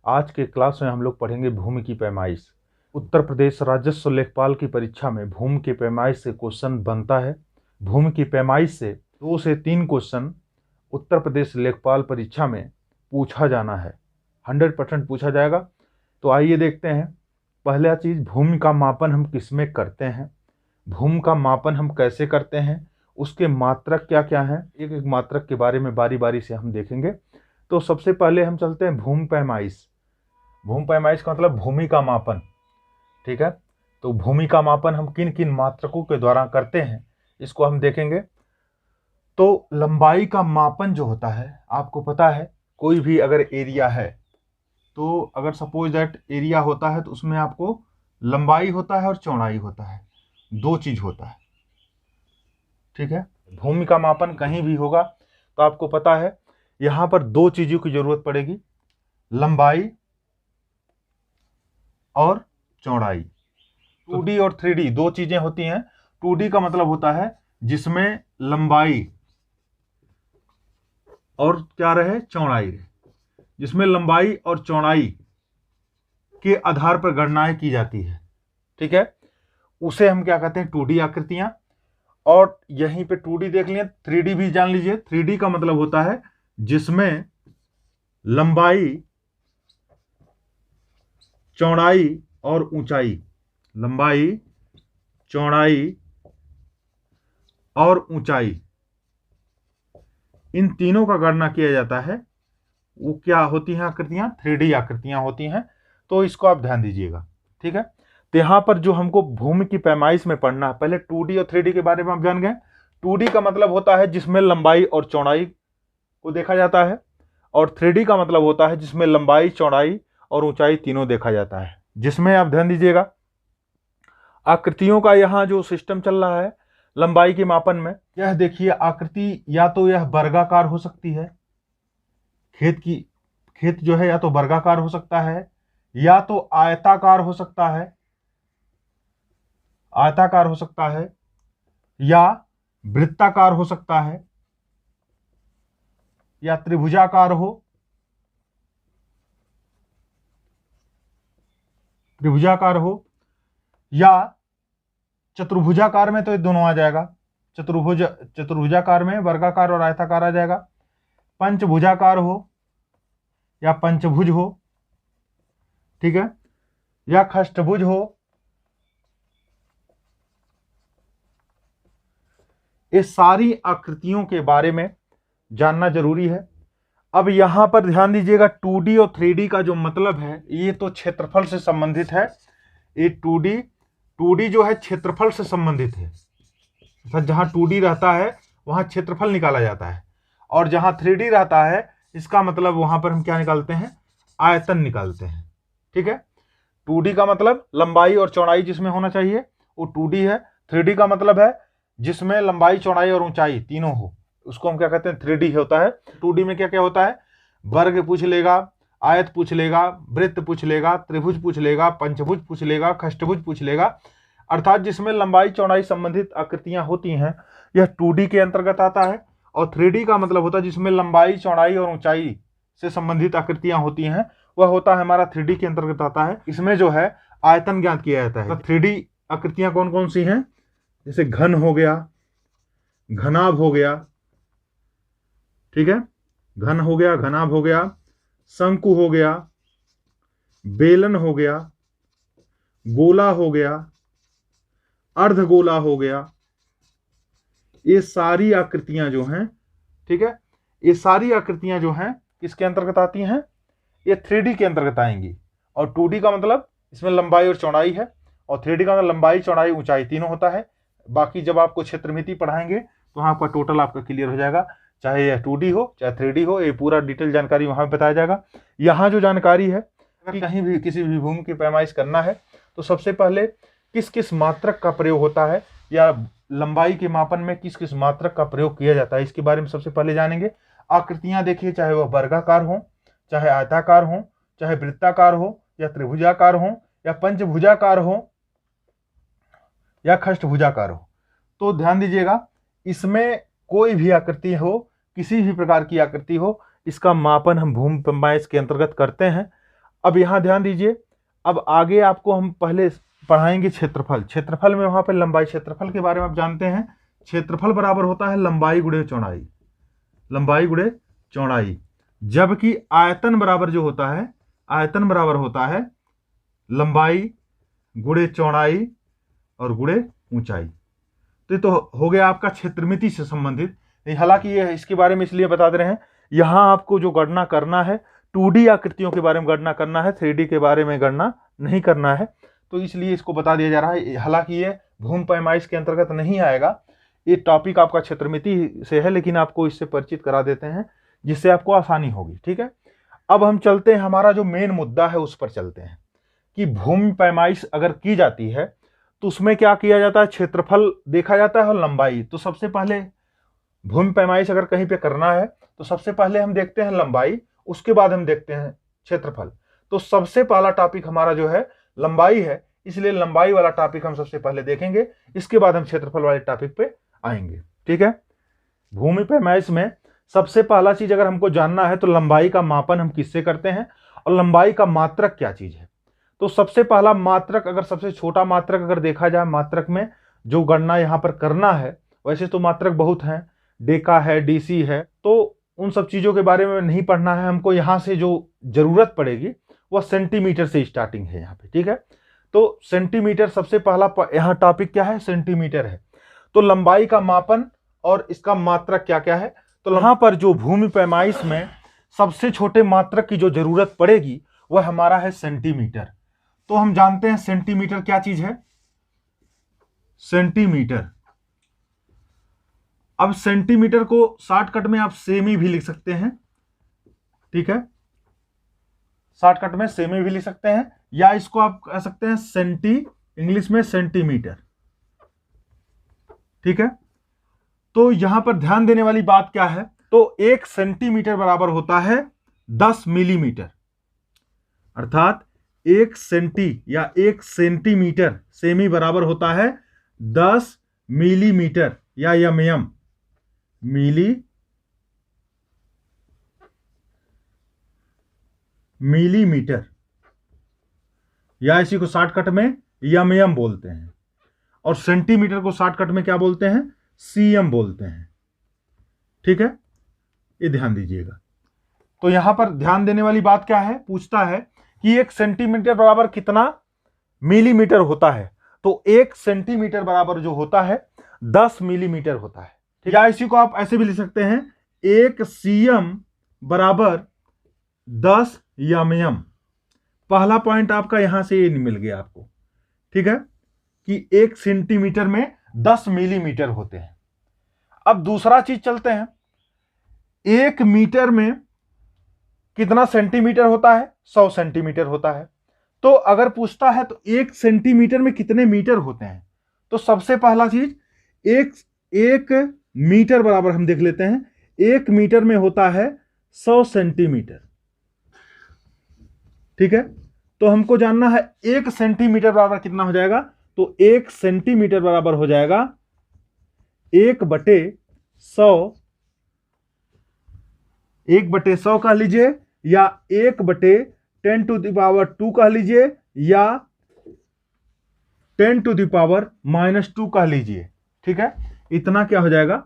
आज के क्लास में हम लोग पढ़ेंगे भूमि की पैमाइश। उत्तर प्रदेश राजस्व लेखपाल की परीक्षा में भूमि की पैमाइश से क्वेश्चन बनता है। भूमि की पैमाइश से 2 से 3 क्वेश्चन उत्तर प्रदेश लेखपाल परीक्षा में पूछा जाना है, 100% पूछा जाएगा। तो आइए देखते हैं। पहला चीज़, भूमि का मापन हम किसमें करते हैं, भूमि का मापन हम कैसे करते हैं, उसके मात्रक क्या क्या हैं, एक एक मात्रक के बारे में बारी बारी से हम देखेंगे। तो सबसे पहले हम चलते हैं भूमि पैमाइश। भूमि पैमाइश का मतलब भूमि का मापन, ठीक है। तो भूमि का मापन हम किन किन मात्रकों के द्वारा करते हैं, इसको हम देखेंगे। तो लंबाई का मापन जो होता है, आपको पता है कोई भी अगर एरिया है, तो अगर सपोज दैट एरिया होता है तो उसमें आपको लंबाई होता है और चौड़ाई होता है, 2 चीज होता है, ठीक है। भूमि का मापन कहीं भी होगा तो आपको पता है यहां पर 2 चीजों की जरूरत पड़ेगी, लंबाई और चौड़ाई। 2D और 3D 2 चीजें होती हैं। 2D का मतलब होता है जिसमें लंबाई और क्या रहे, चौड़ाई रहे, जिसमें लंबाई और चौड़ाई के आधार पर गणनाएं की जाती है, ठीक है। उसे हम क्या कहते हैं, 2D आकृतियां। और यहीं पे 2D देख लिया, 3D भी जान लीजिए। 3D का मतलब होता है जिसमें लंबाई, चौड़ाई और ऊंचाई, लंबाई, चौड़ाई और ऊंचाई, इन तीनों का गणना किया जाता है। वो क्या होती हैं आकृतियां, 3D आकृतियां होती हैं। तो इसको आप ध्यान दीजिएगा, ठीक है। तो यहां पर जो हमको भूमि की पैमाइश में पढ़ना है, पहले 2D और 3D के बारे में आप जान गए। 2D का मतलब होता है जिसमें लंबाई और चौड़ाई को देखा जाता है, और 3D का मतलब होता है जिसमें लंबाई, चौड़ाई और ऊंचाई तीनों देखा जाता है। जिसमें आप ध्यान दीजिएगा आकृतियों का यहां जो सिस्टम चल रहा है लंबाई के मापन में, यह देखिए आकृति या तो यह वर्गाकार हो सकती है, खेत जो है या तो वर्गाकार हो सकता है या तो आयताकार हो सकता है, आयताकार हो सकता है या वृत्ताकार हो सकता है या त्रिभुजाकार हो, त्रिभुजाकार हो या चतुर्भुजाकार में, तो ये दोनों आ जाएगा। चतुर्भुजाकार में वर्गाकार और आयताकार आ जाएगा। पंचभुजाकार हो या पंचभुज हो, ठीक है, या खष्टभुज हो। ये सारी आकृतियों के बारे में जानना जरूरी है। अब यहां पर ध्यान दीजिएगा 2D और 3D का जो मतलब है, ये तो क्षेत्रफल से संबंधित है। ये 2D जो है क्षेत्रफल से संबंधित है। जहां 2D रहता है वहां क्षेत्रफल निकाला जाता है, और जहां 3D रहता है इसका मतलब वहां पर हम क्या निकालते हैं, आयतन निकालते हैं, ठीक है। 2D का मतलब लंबाई और चौड़ाई जिसमें होना चाहिए वो 2D है। 3D का मतलब है जिसमें लंबाई, चौड़ाई और ऊंचाई तीनों हो, उसको हम क्या कहते हैं, 3D होता है। 2D में क्या क्या होता है, वर्ग पूछ लेगा, आयत पूछ लेगा, वृत्त पूछ लेगा, त्रिभुज पूछ लेगा, पंचभुज पूछ लेगा, खष्टभुज पूछ लेगा। अर्थात जिसमें लंबाई, चौड़ाई संबंधित आकृतियां होती हैं यह 2D के अंतर्गत आता है। और 3D का मतलब होता है जिसमें लंबाई, चौड़ाई और ऊंचाई से संबंधित आकृतियां होती हैं, वह होता है हमारा 3D के अंतर्गत आता है। इसमें जो है आयतन ज्ञात किया जाता है। तो 3D आकृतियां कौन कौन सी हैं, जैसे घन हो गया, घनाभ हो गया, ठीक है, घन हो गया, घनाभ हो गया, शंकु हो गया, बेलन हो गया, गोला हो गया, अर्धगोला हो गया। ये सारी आकृतियां जो हैं, ठीक है, ये सारी आकृतियां जो हैं किसके अंतर्गत आती हैं, ये 3D के अंतर्गत आएंगी। और 2D का मतलब इसमें लंबाई और चौड़ाई है, और 3D का मतलब लंबाई, चौड़ाई, ऊंचाई तीनों होता है। बाकी जब आपको क्षेत्रमिति पढ़ाएंगे तो वहां आपका टोटल आपका क्लियर हो जाएगा, चाहे यह 2D हो चाहे 3D हो, ये पूरा डिटेल जानकारी वहां बताया जाएगा। यहाँ जो जानकारी है कि कहीं भी किसी भी भूमि की पैमाइश करना है तो सबसे पहले किस किस मात्रक का प्रयोग होता है, या लंबाई के मापन में किस किस मात्रक का प्रयोग किया जाता है, इसके बारे में सबसे पहले जानेंगे। आकृतियां देखिए, चाहे वह वर्गाकार हो, चाहे आयताकार हो, चाहे वृत्ताकार हो, या त्रिभुजाकार हो, या पंचभुजाकार हो, या खष्टभुजाकार हो। तो ध्यान दीजिएगा, इसमें कोई भी आकृति हो, किसी भी प्रकार की आकृति हो, इसका मापन हम भूमि पैमाइश के अंतर्गत करते हैं। अब यहाँ ध्यान दीजिए, अब आगे आपको हम पहले पढ़ाएंगे क्षेत्रफल। क्षेत्रफल में वहां पर लंबाई, क्षेत्रफल के बारे में आप जानते हैं, क्षेत्रफल बराबर होता है लंबाई गुणे चौड़ाई, लंबाई गुणे चौड़ाई। जबकि आयतन बराबर जो होता है, आयतन बराबर होता है लंबाई गुणे चौड़ाई और गुणे ऊंचाई। तो ये तो हो गया आपका क्षेत्रमिति से संबंधित। हालांकि ये इसके बारे में इसलिए बता दे रहे हैं, यहां आपको जो गणना करना है 2D आकृतियों के बारे में गणना करना है, 3D के बारे में गणना नहीं करना है, तो इसलिए इसको बता दिया जा रहा है। हालांकि ये भूमि पैमाइश के अंतर्गत नहीं आएगा, ये टॉपिक आपका क्षेत्रमिति से है, लेकिन आपको इससे परिचित करा देते हैं जिससे आपको आसानी होगी। ठीक है, अब हम चलते हैं, हमारा जो मेन मुद्दा है उस पर चलते हैं कि भूमि पैमाइश अगर की जाती है तो उसमें क्या किया जाता है, क्षेत्रफल देखा जाता है और लंबाई। तो सबसे पहले भूमि पैमाइश अगर कहीं पे करना है तो सबसे पहले हम देखते हैं लंबाई, उसके बाद हम देखते हैं क्षेत्रफल। तो सबसे पहला टॉपिक हमारा जो है लंबाई है, इसलिए लंबाई वाला टॉपिक हम सबसे पहले देखेंगे, इसके बाद हम क्षेत्रफल वाले टॉपिक पे आएंगे। ठीक है, भूमि पैमाइश में सबसे पहला चीज अगर हमको जानना है तो लंबाई का मापन हम किससे करते हैं और लंबाई का मात्रक क्या चीज है। तो सबसे पहला मात्रक, अगर सबसे छोटा मात्रक अगर देखा जाए, मात्रक में जो गणना यहां पर करना है, वैसे तो मात्रक बहुत हैं, डेका है, डीसी है, तो उन सब चीजों के बारे में नहीं पढ़ना है हमको। यहां से जो जरूरत पड़ेगी वह सेंटीमीटर से स्टार्टिंग है यहाँ पे। ठीक है, तो सेंटीमीटर सबसे पहला यहाँ टॉपिक क्या है, सेंटीमीटर है। तो लंबाई का मापन और इसका मात्रक क्या क्या है, तो यहां पर जो भूमि पैमाइश में सबसे छोटे मात्रक की जो जरूरत पड़ेगी वह हमारा है सेंटीमीटर। तो हम जानते हैं सेंटीमीटर क्या चीज है, सेंटीमीटर। अब सेंटीमीटर को शॉर्टकट में आप सेमी भी लिख सकते हैं। ठीक है, शॉर्टकट में सेमी भी लिख सकते हैं, या इसको आप कह सकते हैं सेंटी, इंग्लिश में सेंटीमीटर। ठीक है, तो यहां पर ध्यान देने वाली बात क्या है, तो 1 सेंटीमीटर बराबर होता है 10 मिलीमीटर, अर्थात 1 सेंटी या 1 सेंटीमीटर, सेमी बराबर होता है 10 मिलीमीटर या एमएम, मिलीमीटर, या इसी को शॉर्टकट में एमएम बोलते हैं, और सेंटीमीटर को शॉर्टकट में क्या बोलते हैं, सीएम बोलते हैं। ठीक है, ये ध्यान दीजिएगा। तो यहां पर ध्यान देने वाली बात क्या है, पूछता है कि 1 सेंटीमीटर बराबर कितना मिलीमीटर होता है। तो 1 सेंटीमीटर बराबर जो होता है 10 मिलीमीटर होता है। ठीक है, इसी को आप ऐसे भी लिख सकते हैं, 1 सीएम बराबर 10 एमएम। पहला पॉइंट आपका यहां से ये मिल गया आपको। ठीक है, कि 1 सेंटीमीटर में 10 मिलीमीटर होते हैं। अब दूसरा चीज चलते हैं, 1 मीटर में कितना सेंटीमीटर होता है, 100 सेंटीमीटर होता है। तो अगर पूछता है तो 1 सेंटीमीटर में कितने मीटर होते हैं, तो सबसे पहला चीज 1 मीटर बराबर हम देख लेते हैं, 1 मीटर में होता है 100 सेंटीमीटर। ठीक है, तो हमको जानना है 1 सेंटीमीटर बराबर कितना हो जाएगा, तो 1 सेंटीमीटर बराबर हो जाएगा 1/100, 1/100 कह लीजिए, या 1/10⁻² कह लीजिए, या 10⁻⁻² कह लीजिए। ठीक है, इतना क्या हो जाएगा,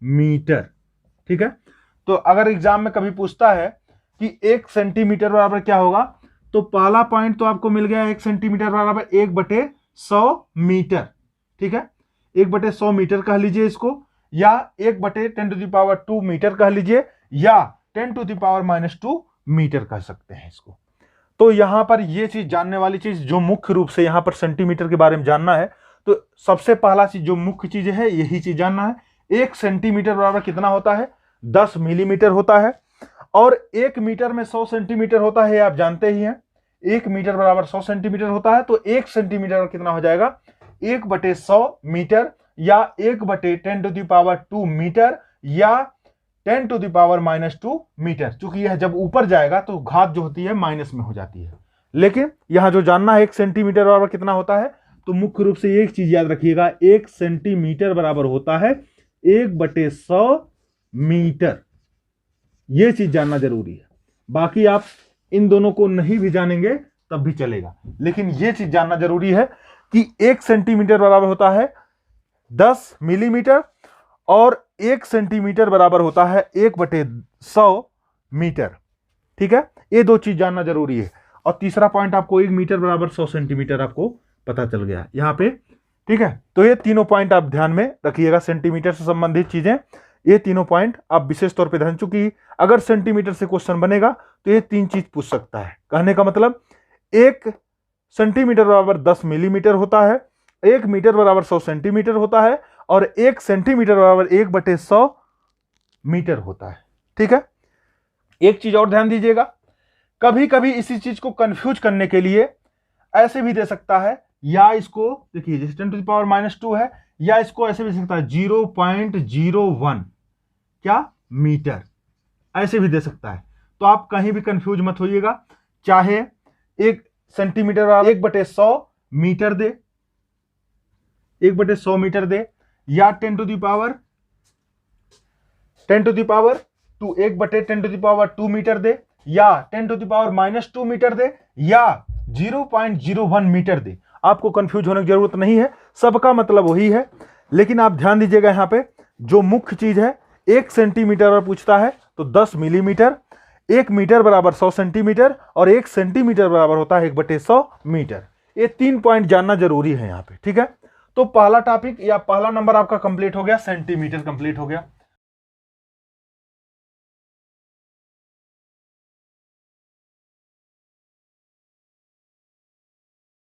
मीटर। ठीक है, तो अगर एग्जाम में कभी पूछता है कि 1 सेंटीमीटर बराबर क्या होगा, तो पहला पॉइंट तो आपको मिल गया, 1 सेंटीमीटर बराबर 1/100 मीटर। ठीक है, 1/100 मीटर कह लीजिए इसको, या 1/10⁻² मीटर कह लीजिए, या 10⁻⁻² मीटर कह सकते हैं इसको। तो यहां पर ये चीज जानने वाली चीज जो मुख्य रूप से यहां पर सेंटीमीटर के बारे में जानना है, तो सबसे पहला चीज जो मुख्य चीज है यही चीज जानना है, 1 सेंटीमीटर बराबर कितना होता है, 10 मिलीमीटर होता है, और 1 मीटर में 100 सेंटीमीटर होता है, आप जानते ही हैं, 1 मीटर बराबर 100 सेंटीमीटर होता है। तो 1 सेंटीमीटर कितना हो जाएगा, 1/100 मीटर, या 1/10⁻² मीटर, या 10⁻⁻² मीटर। चूंकि यह जब ऊपर जाएगा तो घात जो होती है माइनस में हो जाती है, लेकिन यहां जो जानना है 1 सेंटीमीटर बराबर कितना होता है, तो मुख्य रूप से एक चीज याद रखिएगा, 1 सेंटीमीटर बराबर होता है 1/100 मीटर। यह चीज जानना जरूरी है। बाकी आप इन दोनों को नहीं भी जानेंगे तब भी चलेगा, लेकिन यह चीज जानना जरूरी है कि 1 सेंटीमीटर बराबर होता है 10 मिलीमीटर और 1 सेंटीमीटर बराबर होता है 1/100 मीटर। ठीक है, ये दो चीज जानना जरूरी है। और तीसरा पॉइंट आपको 1 मीटर बराबर 100 सेंटीमीटर आपको पता चल गया यहां पे। ठीक है, तो ये तीनों पॉइंट आप ध्यान में रखिएगा, सेंटीमीटर से संबंधित चीजें, ये तीनों पॉइंट आप विशेष तौर पे ध्यान, चूंकि अगर सेंटीमीटर से क्वेश्चन बनेगा तो ये 3 चीज पूछ सकता है। कहने का मतलब 1 सेंटीमीटर बराबर 10 मिलीमीटर होता है, 1 मीटर बराबर 100 सेंटीमीटर होता है और 1 सेंटीमीटर बराबर 1/100 मीटर होता है। ठीक है, एक चीज और ध्यान दीजिएगा, कभी कभी इसी चीज को कंफ्यूज करने के लिए ऐसे भी दे सकता है, या इसको देखिए जैसे 10⁻⁻2 है, या इसको ऐसे भी दे सकता है 0.01 क्या मीटर, ऐसे भी दे सकता है। तो आप कहीं भी कंफ्यूज मत होइएगा, चाहे 1 सेंटीमीटर बराबर 1/100 मीटर दे, 1/100 मीटर दे, या 10⁻2 1/10⁻2 मीटर दे, या 10⁻⁻2 मीटर दे, या 0.01 मीटर दे। आपको कंफ्यूज होने की जरूरत नहीं है, सबका मतलब वही है। लेकिन आप ध्यान दीजिएगा यहां पे जो मुख्य चीज है, 1 सेंटीमीटर पर पूछता है तो 10 मिलीमीटर, 1 मीटर बराबर 100 सेंटीमीटर और 1 सेंटीमीटर बराबर होता है 1/100 मीटर। ये 3 पॉइंट जानना जरूरी है यहां पे। ठीक है, तो पहला टॉपिक या पहला नंबर आपका कंप्लीट हो गया, सेंटीमीटर कंप्लीट हो गया।